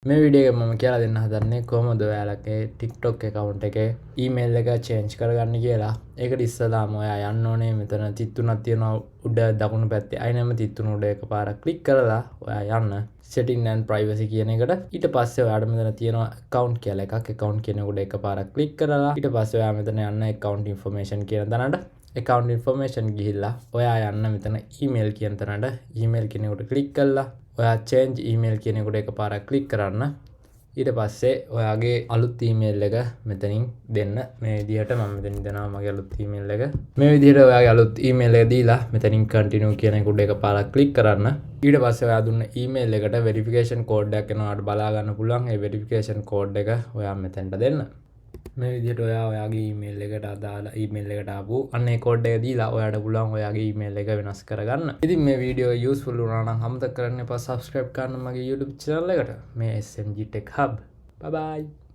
මේ වීඩියෝ එකේ මම කියලා දෙන්න හදන්නේ කොහොමද ඔයාලගේ TikTok account එකේ email එක change කරගන්න කියලා. ඒකට ඉස්සෙල්ලාම ඔයා යන්න ඕනේ මෙතන තිත්තුණක් තියෙනවා උඩ දකුණු පැත්තේ. අයිනම තිත්තුණ උඩ එකපාරක් ක්ලික් කරලා ඔයා යන්න setting and privacy කියන එකට. ඊට පස්සේ ඔයාට මෙතන තියෙනවා account කියලා එකක්. account කියන උඩ එකපාරක් ක්ලික් කරලා ඊට පස්සේ ඔයා මෙතන යන්න account information කියන තැනට. account information ගිහිල්ලා ඔයා යන්න මෙතන email කියන තැනට email කියන උඩ ක්ලික් කරලා ඔයා change email කියන එකට එකපාරක් ක්ලික් කරන්න. ඊට පස්සේ ඔයාගේ අලුත් email එක මෙතනින් දෙන්න. මේ විදිහට මම මෙතනින් දෙනවා මගේ අලුත් email එක. මේ විදිහට ඔයාගේ අලුත් email එක දීලා මෙතනින් continue කියන එකට එකපාරක් ක්ලික් කරන්න. ඊට පස්සේ ඔයා දුන්න email එකට verification code එකක් එනවා. ඔයාලට බලා ගන්න පුළුවන්. ඒ verification code එක ඔයා මෙතනට දෙන්න. මේ විදිහට ඔයාගේ email එකට අදාළ email එකට ආපු අන්න ඒ code එක දීලා ඔයාට පුළුවන් ඔයාගේ email එක වෙනස් කරගන්න. ඉතින් මේ වීඩියෝ useful වුණා නම් අමතක කරන්න එපා subscribe කරන්න මගේ YouTube channel එකට. මේ SMG Tech Hub. Bye bye.